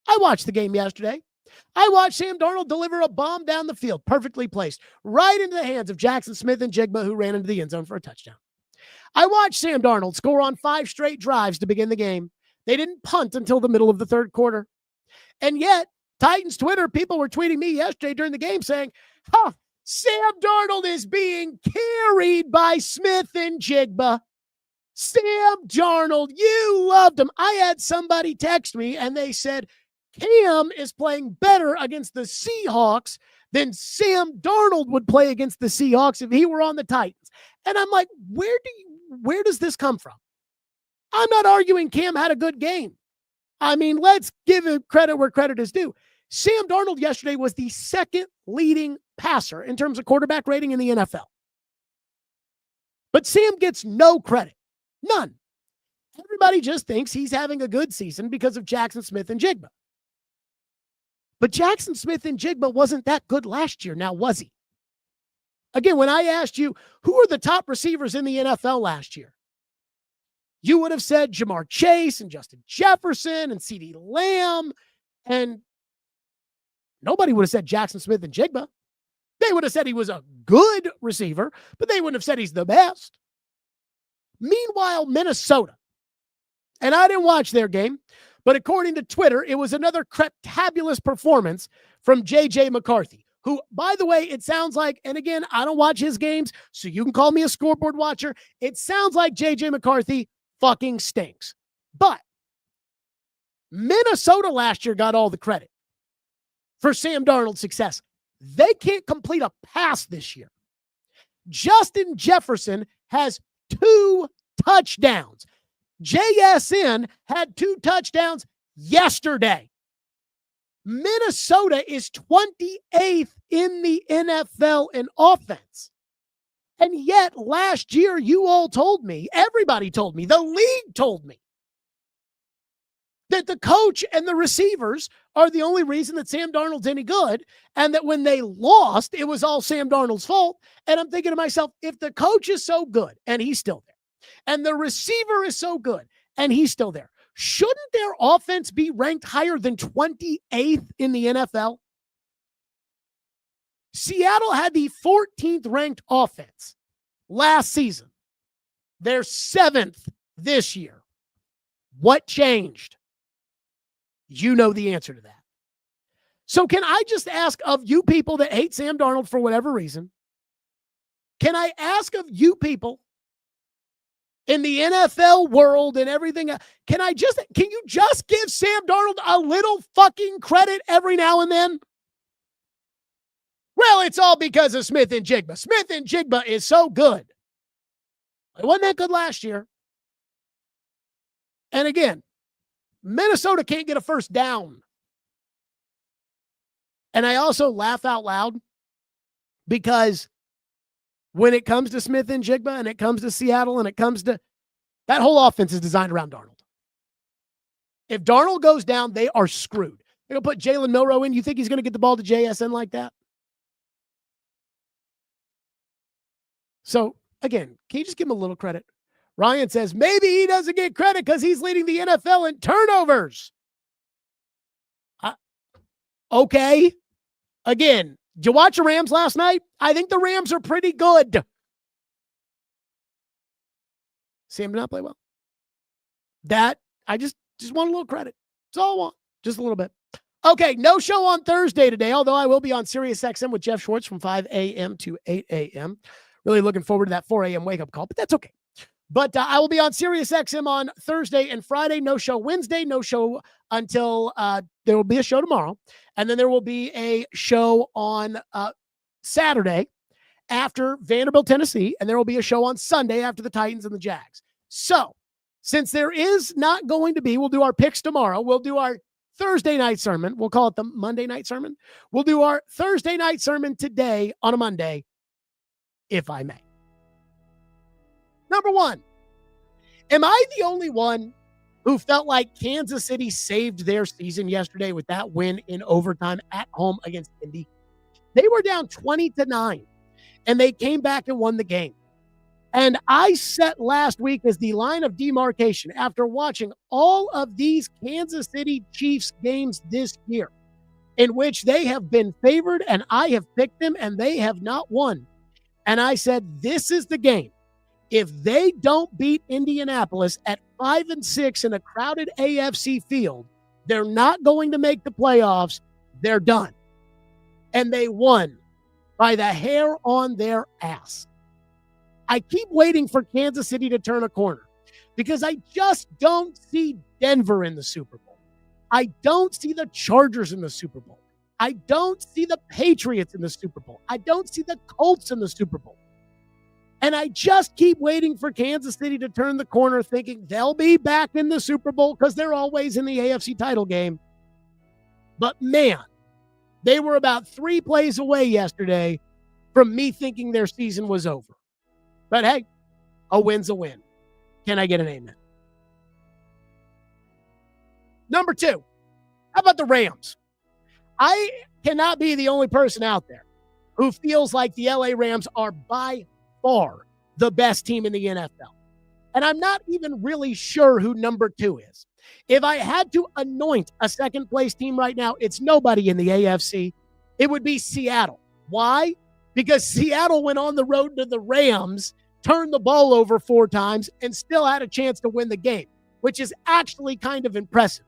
I watched the game yesterday. I watched Sam Darnold deliver a bomb down the field, perfectly placed, right into the hands of Jackson Smith and Jigba, who ran into the end zone for a touchdown. I watched Sam Darnold score on 5 straight drives to begin the game. They didn't punt until the middle of the third quarter. And yet, Titans Twitter, people were tweeting me yesterday during the game saying, Sam Darnold is being carried by Smith and Jigba. Sam Darnold, you loved him. I had somebody text me and they said, Cam is playing better against the Seahawks than Sam Darnold would play against the Seahawks if he were on the Titans. And I'm like, where does this come from? I'm not arguing Cam had a good game. I mean, let's give him credit where credit is due. Sam Darnold yesterday was the second leading passer in terms of quarterback rating in the NFL. But Sam gets no credit. None. Everybody just thinks he's having a good season because of Jackson Smith and Jigba. But Jackson Smith and Jigba wasn't that good last year, now was he? Again, when I asked you, who are the top receivers in the NFL last year? You would have said Jamar Chase and Justin Jefferson and CeeDee Lamb, and nobody would have said Jackson Smith and Jigba. They would have said he was a good receiver, but they wouldn't have said he's the best. Meanwhile, Minnesota, and I didn't watch their game, but according to Twitter, it was another craptabulous performance from J.J. McCarthy, who, by the way, it sounds like, and again, I don't watch his games, so you can call me a scoreboard watcher. It sounds like J.J. McCarthy fucking stinks. But Minnesota last year got all the credit for Sam Darnold's success. They can't complete a pass this year. Justin Jefferson has 2 touchdowns. JSN had 2 touchdowns yesterday. Minnesota is 28th in the NFL in offense. And yet last year, you all told me, everybody told me, the league told me that the coach and the receivers are the only reason that Sam Darnold's any good, and that when they lost, it was all Sam Darnold's fault. And I'm thinking to myself, if the coach is so good, and he's still there, and the receiver is so good, and he's still there, shouldn't their offense be ranked higher than 28th in the NFL? Seattle had the 14th ranked offense last season. They're 7th this year. What changed? You know the answer to that. So can I just ask of you people that hate Sam Darnold for whatever reason, can I ask of you people in the NFL world and everything, can you just give Sam Darnold a little fucking credit every now and then? Well, it's all because of Smith and Jigba. Smith and Jigba is so good. It wasn't that good last year. And again, Minnesota can't get a first down. And I also laugh out loud because when it comes to Smith and Jigba and it comes to Seattle and it comes to that whole offense is designed around Darnold. If Darnold goes down, they are screwed. They're going to put Jalen Milroe in. You think he's going to get the ball to JSN like that? So, again, can you just give him a little credit? Ryan says, maybe he doesn't get credit because he's leading the NFL in turnovers. Okay. Again, did you watch the Rams last night? I think the Rams are pretty good. Sam did not play well. That, I just want a little credit. That's all I want. Just a little bit. Okay, no show on Thursday today, although I will be on SiriusXM with Jeff Schwartz from 5 a.m. to 8 a.m. Really looking forward to that 4 a.m. wake-up call, but that's okay. But I will be on SiriusXM on Thursday and Friday. No show Wednesday. No show until there will be a show tomorrow. And then there will be a show on Saturday after Vanderbilt, Tennessee. And there will be a show on Sunday after the Titans and the Jags. So since there is not going to be, we'll do our picks tomorrow. We'll do our Thursday night sermon. We'll call it the Monday night sermon. We'll do our Thursday night sermon today on a Monday, if I may. Number one, am I the only one who felt like Kansas City saved their season yesterday with that win in overtime at home against Indy? They were down 20-9, and they came back and won the game. And I set last week as the line of demarcation after watching all of these Kansas City Chiefs games this year in which they have been favored and I have picked them and they have not won. And I said, this is the game. If they don't beat Indianapolis at 5-6 in a crowded AFC field, they're not going to make the playoffs. They're done. And they won by the hair on their ass. I keep waiting for Kansas City to turn a corner because I just don't see Denver in the Super Bowl. I don't see the Chargers in the Super Bowl. I don't see the Patriots in the Super Bowl. I don't see the Colts in the Super Bowl. And I just keep waiting for Kansas City to turn the corner thinking they'll be back in the Super Bowl because they're always in the AFC title game. But man, they were about 3 plays away yesterday from me thinking their season was over. But hey, a win's a win. Can I get an amen? Number 2, how about the Rams? I cannot be the only person out there who feels like the LA Rams are by far the best team in the NFL. And I'm not even really sure who number 2 is. If I had to anoint a second place team right now, it's nobody in the AFC. It would be Seattle. Why? Because Seattle went on the road to the Rams, turned the ball over 4 times, and still had a chance to win the game, which is actually kind of impressive.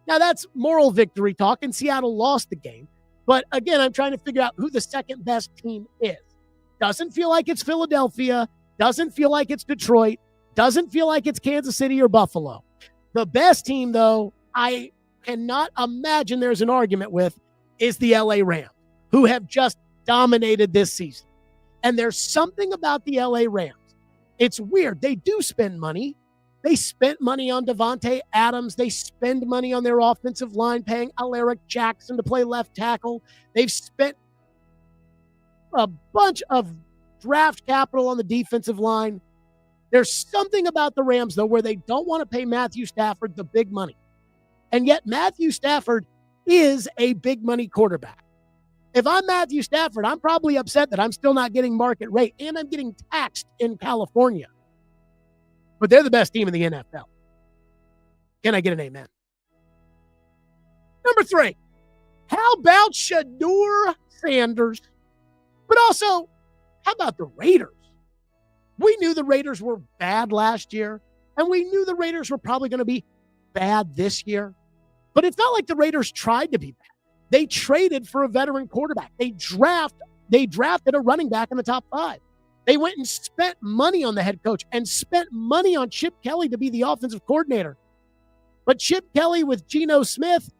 Now, that's moral victory talk, and Seattle lost the game. But again, I'm trying to figure out who the second best team is. Doesn't feel like it's Philadelphia. Doesn't feel like it's Detroit. Doesn't feel like it's Kansas City or Buffalo. The best team, though, I cannot imagine there's an argument with, is the LA Rams, who have just dominated this season. And there's something about the LA Rams. It's weird. They do spend money. They spent money on Devontae Adams. They spend money on their offensive line, paying Alaric Jackson to play left tackle. They've spent a bunch of draft capital on the defensive line. There's something about the Rams, though, where they don't want to pay Matthew Stafford the big money. And yet Matthew Stafford is a big money quarterback. If I'm Matthew Stafford, I'm probably upset that I'm still not getting market rate and I'm getting taxed in California. But they're the best team in the NFL. Can I get an amen? Number 3, how about Shedeur Sanders? But also, how about the Raiders? We knew the Raiders were bad last year, and we knew the Raiders were probably going to be bad this year. But it's not like the Raiders tried to be bad. They traded for a veteran quarterback. They drafted a running back in the top 5. They went and spent money on the head coach and spent money on Chip Kelly to be the offensive coordinator. But Chip Kelly with Geno Smith,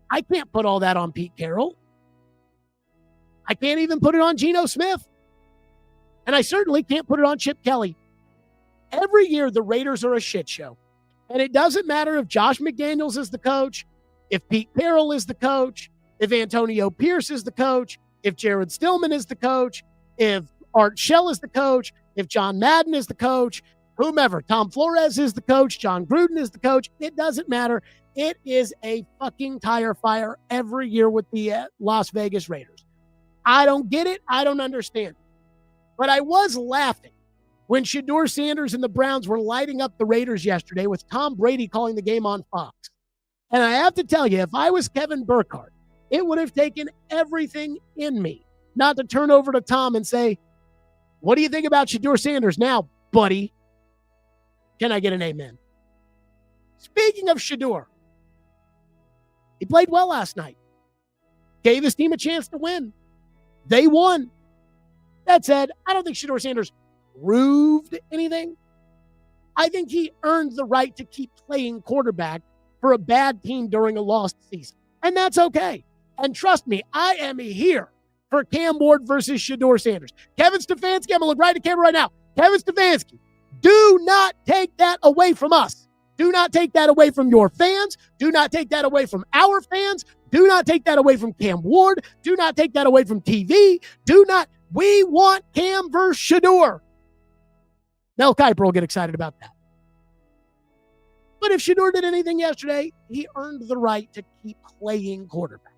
I can't put all that on Pete Carroll. I can't even put it on Geno Smith. And I certainly can't put it on Chip Kelly. Every year, the Raiders are a shit show. And it doesn't matter if Josh McDaniels is the coach, if Pete Carroll is the coach, if Antonio Pierce is the coach, if Jared Stillman is the coach, if Art Shell is the coach, if John Madden is the coach, whomever, Tom Flores is the coach, John Gruden is the coach, it doesn't matter. It is a fucking tire fire every year with the Las Vegas Raiders. I don't get it. I don't understand. But I was laughing when Shedeur Sanders and the Browns were lighting up the Raiders yesterday with Tom Brady calling the game on Fox. And I have to tell you, if I was Kevin Burkhardt, it would have taken everything in me not to turn over to Tom and say, what do you think about Shedeur Sanders now, buddy? Can I get an amen? Speaking of Shedeur, he played well last night. Gave his team a chance to win. They won. That said, I don't think Shedeur Sanders proved anything. I think he earned the right to keep playing quarterback for a bad team during a lost season. And that's okay. And trust me, I am here for Cam Ward versus Shedeur Sanders. Kevin Stefanski, I'm going to look right at camera right now. Kevin Stefanski, do not take that away from us. Do not take that away from your fans. Do not take that away from our fans. Do not take that away from Cam Ward. Do not take that away from TV. We want Cam versus Shedeur. Mel Kiper will get excited about that. But if Shedeur did anything yesterday, he earned the right to keep playing quarterback,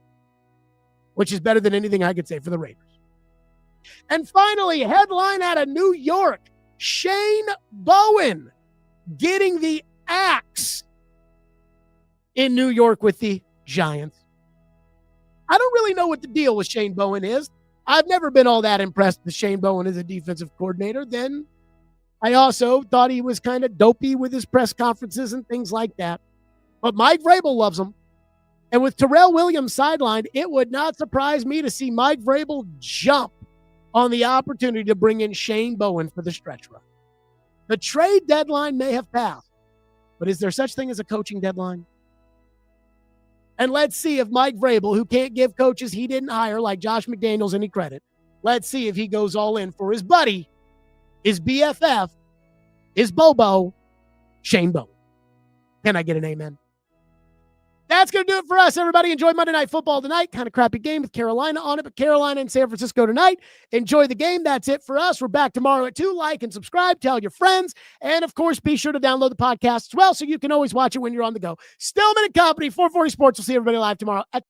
which is better than anything I could say for the Raiders. And finally, headline out of New York, Shane Bowen getting the axe in New York with the Giants. I don't really know what the deal with Shane Bowen is. I've never been all that impressed with Shane Bowen as a defensive coordinator. Then I also thought he was kind of dopey with his press conferences and things like that. But Mike Vrabel loves him. And with Terrell Williams sidelined, it would not surprise me to see Mike Vrabel jump on the opportunity to bring in Shane Bowen for the stretch run. The trade deadline may have passed, but is there such thing as a coaching deadline? And let's see if Mike Vrabel, who can't give coaches he didn't hire like Josh McDaniels any credit, let's see if he goes all in for his buddy, his BFF, his Bobo, Shane Bowen. Can I get an amen? That's going to do it for us, everybody. Enjoy Monday Night Football tonight. Kind of crappy game with Carolina on it, but Carolina and San Francisco tonight. Enjoy the game. That's it for us. We're back tomorrow at 2. Like and subscribe. Tell your friends. And, of course, be sure to download the podcast as well so you can always watch it when you're on the go. Stillman and Company, 440 Sports. We'll see everybody live tomorrow at